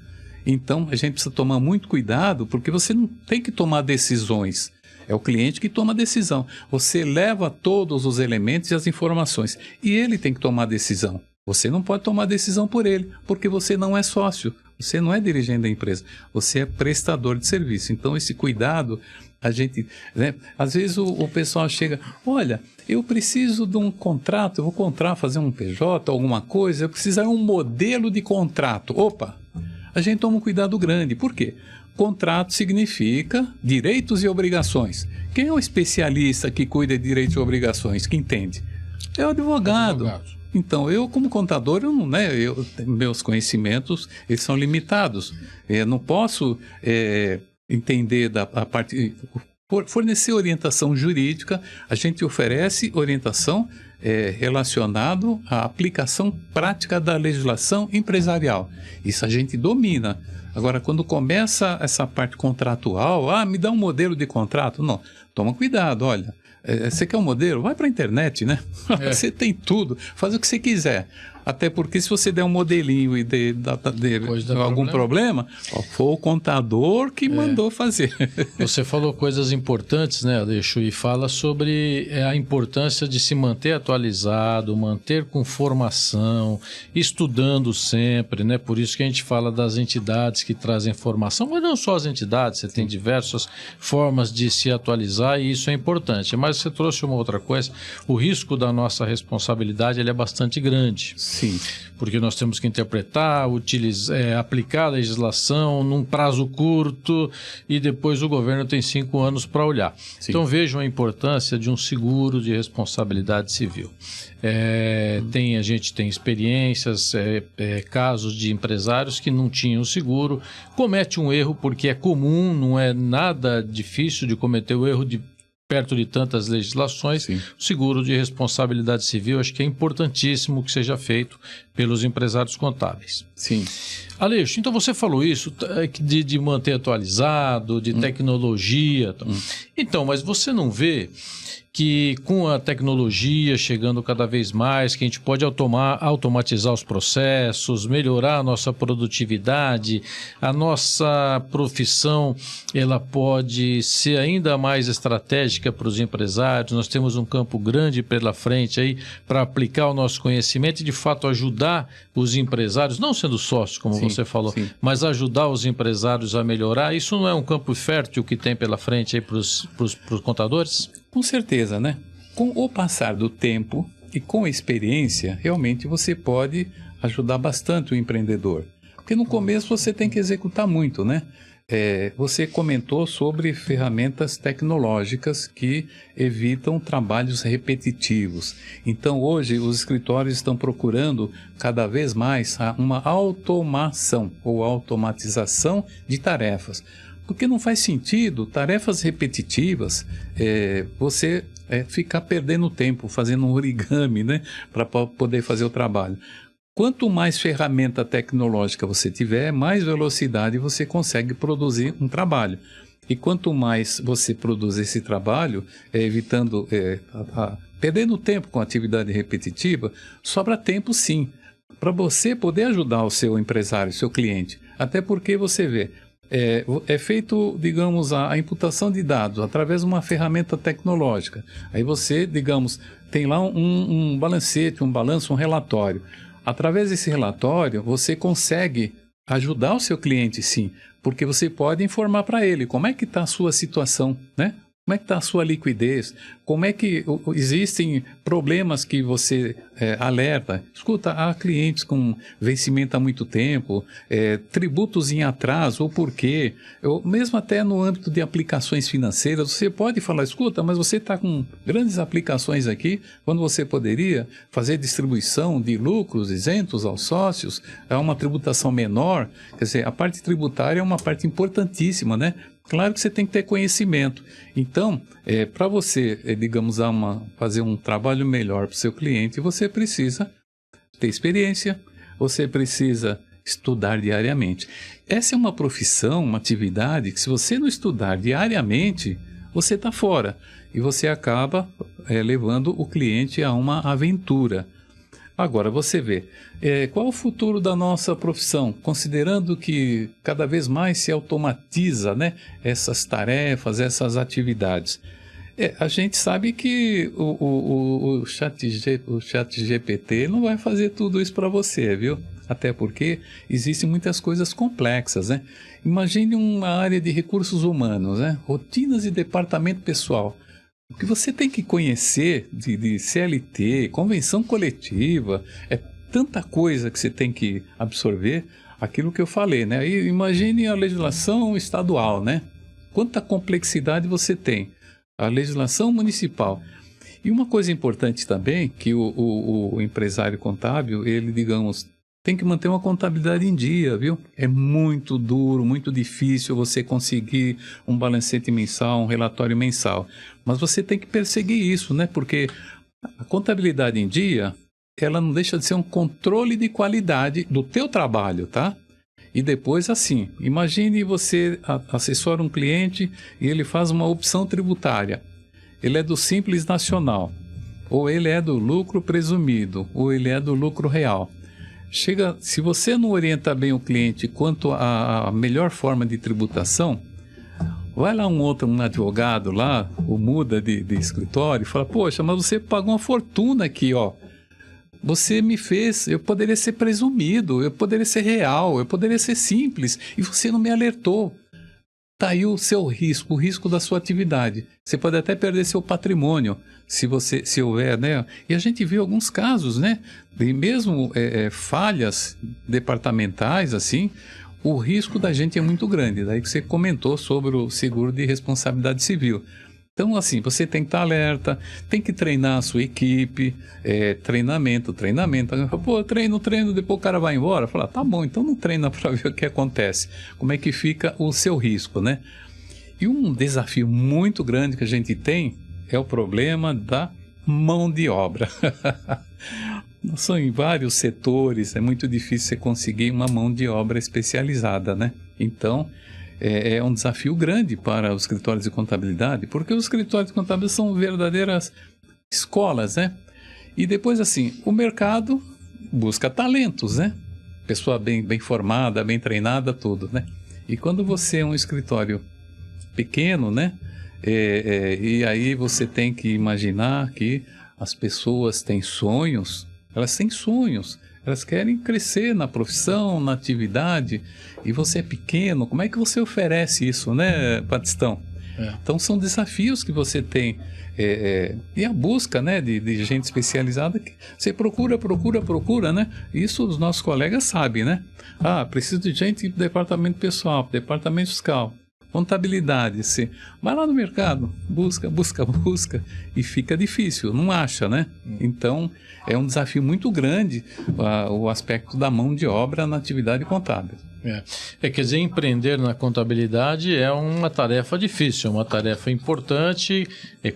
Então, a gente precisa tomar muito cuidado, porque você não tem que tomar decisões. É o cliente que toma a decisão. Você leva todos os elementos e as informações, e ele tem que tomar a decisão. Você não pode tomar decisão por ele, porque você não é sócio, você não é dirigente da empresa, você é prestador de serviço. Então, esse cuidado, a gente, né? Às vezes o pessoal chega, olha, eu preciso de um contrato, eu vou fazer um PJ, alguma coisa, eu preciso de um modelo de contrato. Opa! A gente toma um cuidado grande. Por quê? Contrato significa direitos e obrigações. Quem é o especialista que cuida de direitos e obrigações, que entende? É o advogado. Então, eu como contador, meus conhecimentos eles são limitados. Eu não posso entender a parte... Fornecer orientação jurídica, a gente oferece orientação relacionado à aplicação prática da legislação empresarial. Isso a gente domina. Agora, quando começa essa parte contratual, me dá um modelo de contrato. Não, toma cuidado, olha. Você quer um modelo? Vai para a internet, né? Você tem tudo, faz o que você quiser. Até porque se você der um modelinho e der algum problema, foi o contador que mandou fazer. Você falou coisas importantes, né, Aleixo? E fala sobre a importância de se manter atualizado, manter com formação, estudando sempre, né? Por isso que a gente fala das entidades que trazem formação, mas não só as entidades, você tem diversas formas de se atualizar e isso é importante. Mas você trouxe uma outra coisa, o risco da nossa responsabilidade ele é bastante grande. Sim. Porque nós temos que interpretar, aplicar a legislação num prazo curto e depois o governo tem 5 anos para olhar. Sim. Então vejam a importância de um seguro de responsabilidade civil. A gente tem experiências, casos de empresários que não tinham seguro, comete um erro porque é comum, não é nada difícil de cometer o erro perto de tantas legislações. Sim. O seguro de responsabilidade civil, acho que é importantíssimo que seja feito pelos empresários contábeis. Sim. Aleixo, então você falou isso de manter atualizado, de tecnologia. Então, mas você não vê que com a tecnologia chegando cada vez mais, que a gente pode automatizar os processos, melhorar a nossa produtividade, a nossa profissão, ela pode ser ainda mais estratégica para os empresários. Nós temos um campo grande pela frente aí para aplicar o nosso conhecimento e de fato ajudar os empresários, não sendo sócio, como você falou, mas ajudar os empresários a melhorar. Isso não é um campo fértil que tem pela frente aí para os contadores? Com certeza, né? Com o passar do tempo e com a experiência, realmente você pode ajudar bastante o empreendedor. Porque no começo você tem que executar muito, né? Você comentou sobre ferramentas tecnológicas que evitam trabalhos repetitivos. Então, hoje, os escritórios estão procurando cada vez mais uma automação ou automatização de tarefas. Porque não faz sentido tarefas repetitivas, você ficar perdendo tempo fazendo um origami, né, para poder fazer o trabalho. Quanto mais ferramenta tecnológica você tiver, mais velocidade você consegue produzir um trabalho. E quanto mais você produz esse trabalho, evitando, perdendo tempo com atividade repetitiva, sobra tempo sim, para você poder ajudar o seu empresário, o seu cliente. Até porque você vê, é feito, digamos, a imputação de dados através de uma ferramenta tecnológica. Aí você, digamos, tem lá um balancete, um balanço, um relatório. Através desse relatório, você consegue ajudar o seu cliente, sim, porque você pode informar para ele como é que está a sua situação, né? Como é que está a sua liquidez? Como é que existem problemas que você alerta? Escuta, há clientes com vencimento há muito tempo, tributos em atraso, ou por quê? Mesmo até no âmbito de aplicações financeiras, você pode falar, escuta, mas você está com grandes aplicações aqui, quando você poderia fazer distribuição de lucros isentos aos sócios, há uma tributação menor. Quer dizer, a parte tributária é uma parte importantíssima, né? Claro que você tem que ter conhecimento. Então, para você, digamos, fazer um trabalho melhor para o seu cliente, você precisa ter experiência, você precisa estudar diariamente. Essa é uma profissão, uma atividade que, se você não estudar diariamente, você está fora. E você acaba levando o cliente a uma aventura. Agora, você vê, qual é o futuro da nossa profissão, considerando que cada vez mais se automatiza, né, essas tarefas, essas atividades? A gente sabe que o chat GPT não vai fazer tudo isso para você, viu? Até porque existem muitas coisas complexas, né? Imagine uma área de recursos humanos, né? Rotinas e departamento pessoal. O que você tem que conhecer de CLT, convenção coletiva, é tanta coisa que você tem que absorver, aquilo que eu falei, né? Aí, imagine a legislação estadual, né? Quanta complexidade você tem. A legislação municipal. E uma coisa importante também, que o empresário contábil, ele, digamos, tem que manter uma contabilidade em dia, viu? É muito duro, muito difícil você conseguir um balancete mensal, um relatório mensal. Mas você tem que perseguir isso, né? Porque a contabilidade em dia, ela não deixa de ser um controle de qualidade do teu trabalho, tá? E depois, assim, imagine você assessora um cliente e ele faz uma opção tributária. Ele é do Simples Nacional, ou ele é do lucro presumido, ou ele é do lucro real. Se você não orienta bem o cliente quanto à melhor forma de tributação, vai lá um advogado lá, ou muda de escritório, e fala, poxa, mas você pagou uma fortuna aqui, ó. Você me fez, eu poderia ser presumido, eu poderia ser real, eu poderia ser simples, e você não me alertou. Está aí o seu risco, o risco da sua atividade. Você pode até perder seu patrimônio, se houver, né? E a gente viu alguns casos, né? E mesmo falhas departamentais, assim, o risco da gente é muito grande. Daí que você comentou sobre o seguro de responsabilidade civil. Então, assim, você tem que estar alerta, tem que treinar a sua equipe, treinamento. Pô, treino, depois o cara vai embora. Fala, tá bom, então não treina para ver o que acontece. Como é que fica o seu risco, né? E um desafio muito grande que a gente tem é o problema da mão de obra. São em vários setores, é muito difícil você conseguir uma mão de obra especializada, né? Então, é um desafio grande para os escritórios de contabilidade, porque os escritórios de contabilidade são verdadeiras escolas, né? E depois, assim, o mercado busca talentos, né? Pessoa bem formada, bem treinada, tudo, né? E quando você é um escritório pequeno, né? E aí você tem que imaginar que as pessoas têm sonhos, elas têm sonhos. Elas querem crescer na profissão, na atividade, e você é pequeno, como é que você oferece isso, né, Batistão? Então, são desafios que você tem, e a busca, né, de gente especializada, que você procura, né? Isso os nossos colegas sabem, né? Preciso de gente do departamento pessoal, departamento fiscal, contabilidade, você vai lá no mercado, busca, e fica difícil, não acha, né? Então, é um desafio muito grande o aspecto da mão de obra na atividade contábil. Quer dizer, empreender na contabilidade é uma tarefa difícil, é uma tarefa importante,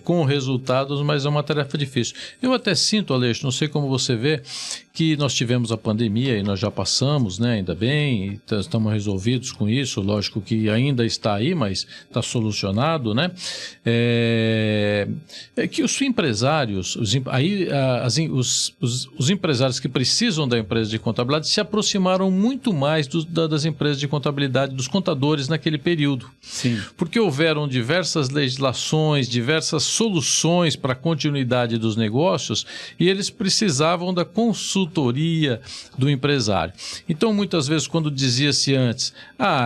com resultados, mas é uma tarefa difícil. Eu até sinto, Aleixo, não sei como você vê, que nós tivemos a pandemia e nós já passamos, né, ainda bem, estamos resolvidos com isso, lógico que ainda está aí, mas está solucionado, né? Que os empresários, os empresários que precisam da empresa de contabilidade se aproximaram muito mais das empresas de contabilidade, dos contadores naquele período. Sim. Porque houveram diversas legislações, diversas soluções para a continuidade dos negócios e eles precisavam da consultoria consultoria do empresário. Então, muitas vezes, quando dizia-se antes,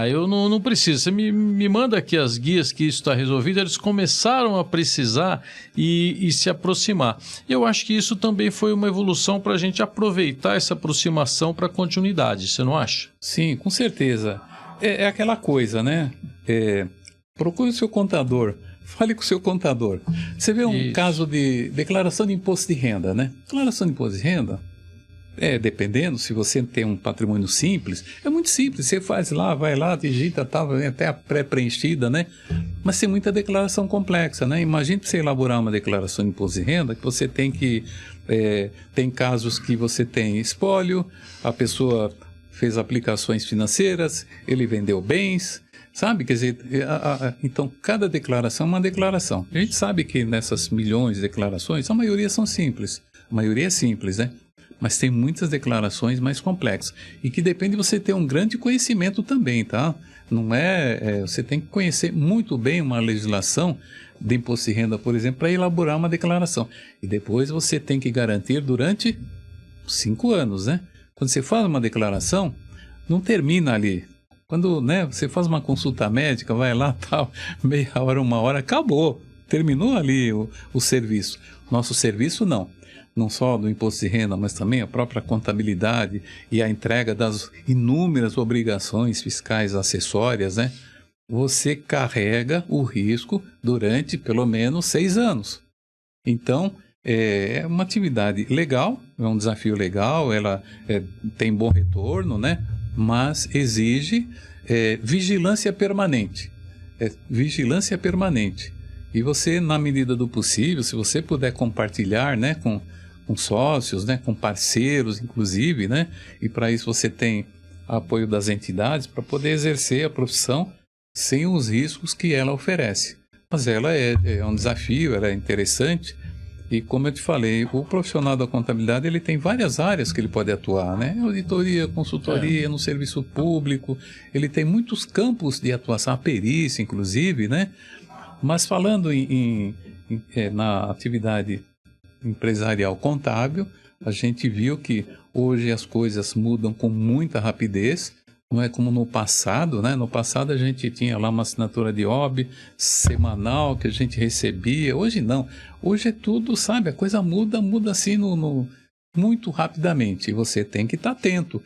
eu não preciso, você me manda aqui as guias que isso está resolvido, eles começaram a precisar e se aproximar. Eu acho que isso também foi uma evolução para a gente aproveitar essa aproximação para a continuidade, você não acha? Sim, com certeza. É aquela coisa, né? Procure o seu contador, fale com o seu contador. Você vê um caso de declaração de imposto de renda, né? Declaração de imposto de renda, dependendo, se você tem um patrimônio simples, é muito simples, você faz lá, vai lá, digita, vem até a pré-preenchida, né? Mas tem muita declaração complexa, né? Imagine você elaborar uma declaração de imposto de renda, que você tem que... tem casos que você tem espólio, a pessoa fez aplicações financeiras, ele vendeu bens, sabe? Quer dizer, então cada declaração é uma declaração. A gente sabe que nessas milhões de declarações, a maioria são simples. A maioria é simples, né? Mas tem muitas declarações mais complexas. E que depende de você ter um grande conhecimento também, tá? Não você tem que conhecer muito bem uma legislação de imposto de renda, por exemplo, para elaborar uma declaração. E depois você tem que garantir durante 5 anos, né? Quando você faz uma declaração, não termina ali. Quando você faz uma consulta médica, vai lá, meia hora, 1 hora, acabou. Terminou ali o serviço. Nosso serviço não. Não só do imposto de renda, mas também a própria contabilidade e a entrega das inúmeras obrigações fiscais acessórias, né? Você carrega o risco durante pelo menos 6 anos. Então, é uma atividade legal, é um desafio legal, ela tem bom retorno, né? Mas exige vigilância permanente. Vigilância permanente. E você, na medida do possível, se você puder compartilhar, né, com sócios, né, com parceiros, inclusive, né? E para isso você tem apoio das entidades para poder exercer a profissão sem os riscos que ela oferece. Mas ela é um desafio, ela é interessante. E como eu te falei, o profissional da contabilidade ele tem várias áreas que ele pode atuar, né? Auditoria, consultoria, no serviço público, ele tem muitos campos de atuação, a perícia inclusive, né? Mas falando na atividade empresarial contábil, a gente viu que hoje as coisas mudam com muita rapidez. Não é como no passado, né? No passado a gente tinha lá uma assinatura de OB semanal que a gente recebia. Hoje não. Hoje é tudo, sabe? A coisa muda assim muito rapidamente. E você tem que estar atento.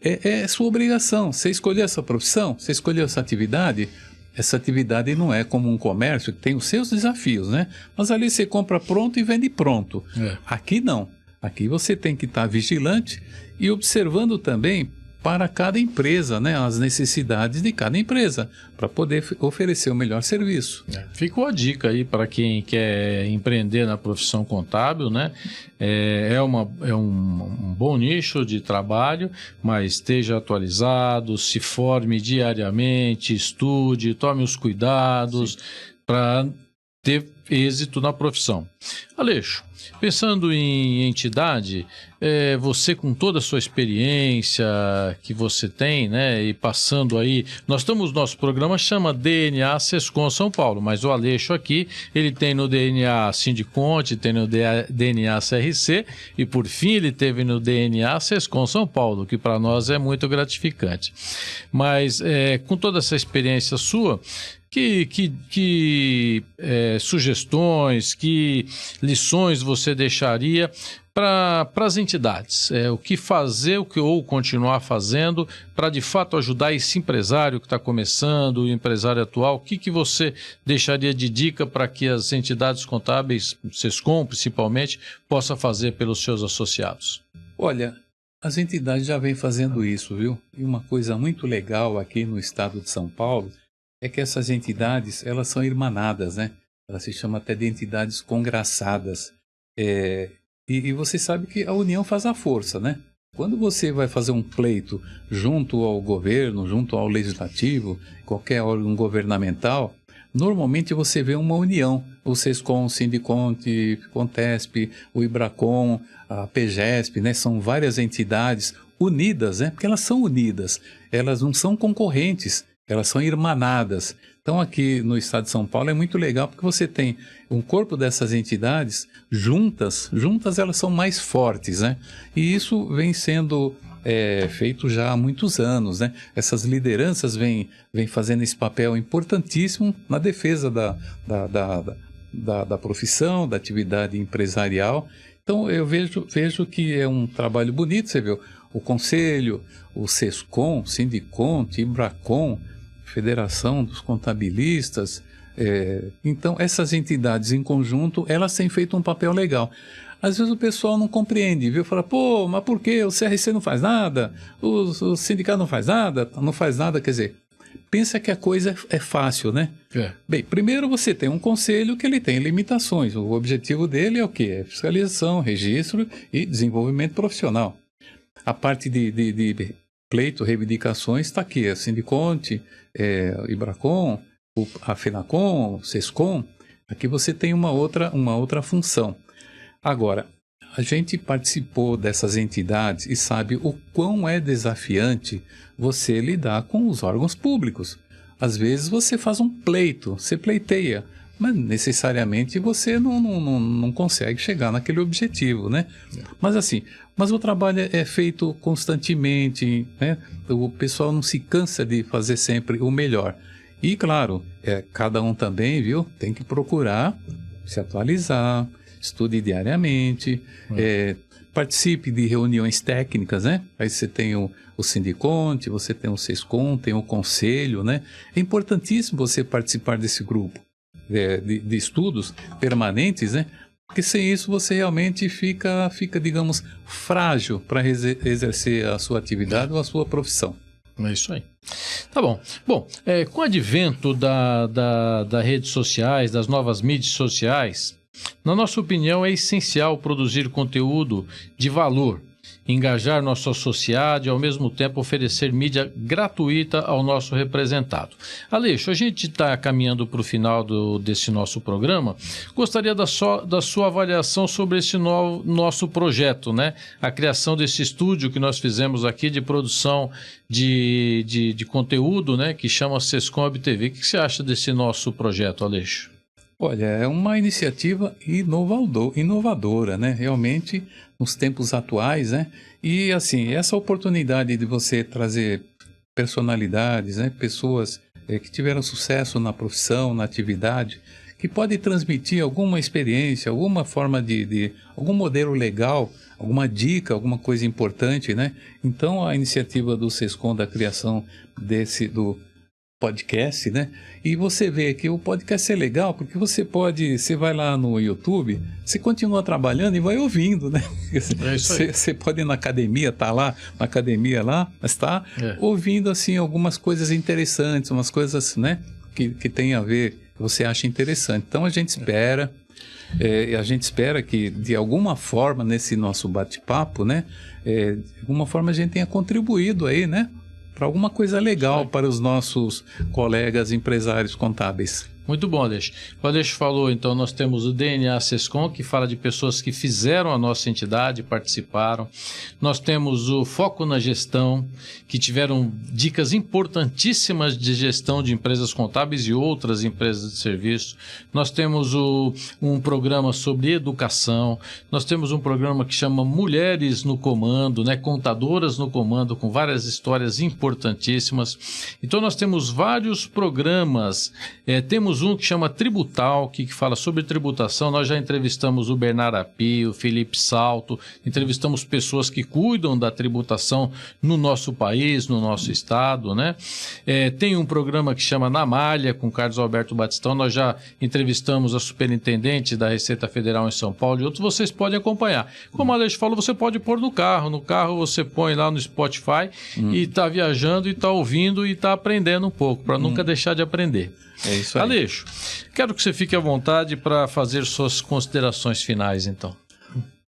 É sua obrigação. Você escolheu essa profissão? Você escolheu essa atividade? Essa atividade não é como um comércio que tem os seus desafios, né? Mas ali você compra pronto e vende pronto. Aqui não. Aqui você tem que estar vigilante e observando também para cada empresa, né, as necessidades de cada empresa, para poder oferecer o melhor serviço. Ficou a dica aí para quem quer empreender na profissão contábil, né? É um bom nicho de trabalho, mas esteja atualizado, se forme diariamente, estude, tome os cuidados para ter êxito na profissão. Aleixo, pensando em entidade, você com toda a sua experiência que você tem, né, e passando aí, nosso programa chama DNA Sescom São Paulo, mas o Aleixo aqui, ele tem no DNA Sindiconte, tem no DNA CRC e por fim ele teve no DNA Sescom São Paulo, que para nós é muito gratificante. Mas com toda essa experiência sua, que sugestões, que lições você deixaria para as entidades? O que fazer, ou continuar fazendo para de fato ajudar esse empresário que está começando, o empresário atual? O que você deixaria de dica para que as entidades contábeis, Sescom principalmente, possa fazer pelos seus associados? Olha, as entidades já vêm fazendo isso, viu? E uma coisa muito legal aqui no estado de São Paulo é que essas entidades, elas são irmanadas, né? Elas se chamam até de entidades congraçadas. E você sabe que a união faz a força, né? Quando você vai fazer um pleito junto ao governo, junto ao legislativo, qualquer órgão governamental, normalmente você vê uma união. O Sescom, o Sindiconte, o Contesp, o Ibracon, a PGESP, né? São várias entidades unidas, né? Porque elas são unidas, elas não são concorrentes. elas são irmanadas. Então, aqui no estado de São Paulo é muito legal porque você tem um corpo dessas entidades juntas elas são mais fortes, né? E isso vem sendo feito já há muitos anos, né? Essas lideranças vêm fazendo esse papel importantíssimo na defesa da profissão, da atividade empresarial. Então, eu vejo que é um trabalho bonito, você viu? O Conselho, o SESCOM, Sindiconte, Ibracon, Federação dos Contabilistas. Então, essas entidades em conjunto, elas têm feito um papel legal. Às vezes o pessoal não compreende, viu? Fala, pô, mas por que o CRC não faz nada? O sindicato não faz nada, quer dizer, pensa que a coisa é fácil, né? Bem, primeiro você tem um conselho que ele tem limitações. O objetivo dele é o quê? É fiscalização, registro e desenvolvimento profissional. A parte de pleito, reivindicações, está aqui, a Sindiconte, Ibracon, a FENACOM, o SESCOM. Aqui você tem uma outra função. Agora, a gente participou dessas entidades e sabe o quão é desafiante você lidar com os órgãos públicos. Às vezes você faz um pleito, você pleiteia, mas necessariamente você não consegue chegar naquele objetivo, né? Mas o trabalho é feito constantemente, né? O pessoal não se cansa de fazer sempre o melhor. E, claro, cada um também, viu, tem que procurar se atualizar, estude diariamente, participe de reuniões técnicas, né? Aí você tem o Sindiconte, você tem o SESCOM, tem o Conselho, né? É importantíssimo você participar desse grupo de estudos permanentes, né? Porque sem isso você realmente fica digamos, frágil para exercer a sua atividade ou a sua profissão. É isso aí. Tá bom. Bom, com o advento das redes sociais, das novas mídias sociais, na nossa opinião, é essencial produzir conteúdo de valor, engajar nosso associado e, ao mesmo tempo, oferecer mídia gratuita ao nosso representado. Aleixo, a gente está caminhando para o final desse nosso programa. Gostaria da sua avaliação sobre esse nosso projeto, né? A criação desse estúdio que nós fizemos aqui de produção de conteúdo, né? Que chama SESCOM TV. O que você acha desse nosso projeto, Aleixo? Olha, é uma iniciativa inovadora, né? Realmente, nos tempos atuais, né? E, assim, essa oportunidade de você trazer personalidades, né? Pessoas que tiveram sucesso na profissão, na atividade, que podem transmitir alguma experiência, alguma forma algum modelo legal, alguma dica, alguma coisa importante, né? Então, a iniciativa do SESCOM da criação do podcast, né? E você vê que o podcast é legal porque você vai lá no YouTube, você continua trabalhando e vai ouvindo, né? Você pode ir na academia, tá lá, na academia lá, mas tá ouvindo, assim, algumas coisas interessantes, umas coisas, né? Que tem a ver, que você acha interessante. Então, a gente espera que, de alguma forma, nesse nosso bate-papo, né? De alguma forma a gente tenha contribuído aí, né? Para alguma coisa legal para os nossos colegas empresários contábeis. Muito bom, Aleixo. O Aleixo falou, então, nós temos o DNA SESCOM, que fala de pessoas que fizeram a nossa entidade, participaram. Nós temos o Foco na Gestão, que tiveram dicas importantíssimas de gestão de empresas contábeis e outras empresas de serviço. Nós temos um programa sobre educação. Nós temos um programa que chama Mulheres no Comando, né? Contadoras no Comando, com várias histórias importantíssimas. Então, nós temos vários programas. Temos um que chama Tributal, que fala sobre tributação. Nós já entrevistamos o Bernardo Api, o Felipe Salto, entrevistamos pessoas que cuidam da tributação no nosso país, no nosso estado, né? Tem um programa que chama Na Malha, com Carlos Alberto Batistão. Nós já entrevistamos a superintendente da Receita Federal em São Paulo e outros. Vocês podem acompanhar. Como a Aleixo falou, você pode pôr no carro. No carro você põe lá no Spotify e está viajando e está ouvindo e está aprendendo um pouco, para nunca deixar de aprender. É isso aí. Aleixo, quero que você fique à vontade para fazer suas considerações finais, então.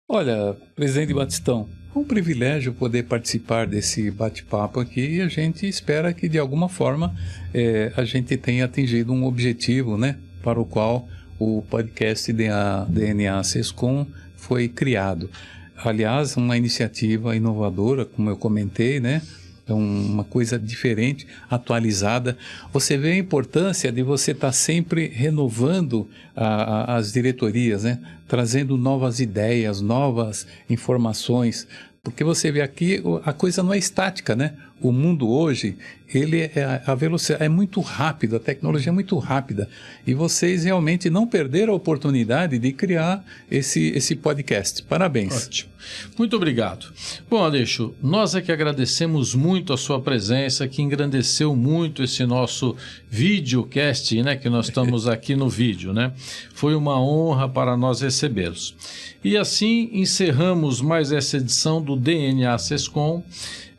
Olha, presidente Batistão, é um privilégio poder participar desse bate-papo aqui e a gente espera que, de alguma forma, a gente tenha atingido um objetivo, né, para o qual o podcast DNA SESCOM foi criado. Aliás, uma iniciativa inovadora, como eu comentei, né? É uma coisa diferente, atualizada. Você vê a importância de você estar sempre renovando as diretorias, né? Trazendo novas ideias, novas informações. Porque você vê aqui, a coisa não é estática, né? O mundo hoje, a velocidade é muito rápido, a tecnologia é muito rápida. E vocês realmente não perderam a oportunidade de criar esse podcast. Parabéns. Ótimo. Muito obrigado. Bom, Aleixo, nós é que agradecemos muito a sua presença, que engrandeceu muito esse nosso videocast, né? Que nós estamos aqui no vídeo, né? Foi uma honra para nós recebê-los. E assim encerramos mais essa edição do DNA Sescom.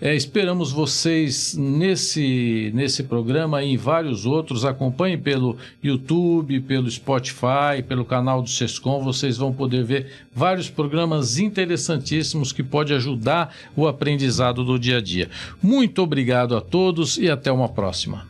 Esperamos vocês nesse programa e em vários outros. Acompanhem pelo YouTube, pelo Spotify, pelo canal do Sescom. Vocês vão poder ver vários programas interessantíssimos que podem ajudar o aprendizado do dia a dia. Muito obrigado a todos e até uma próxima.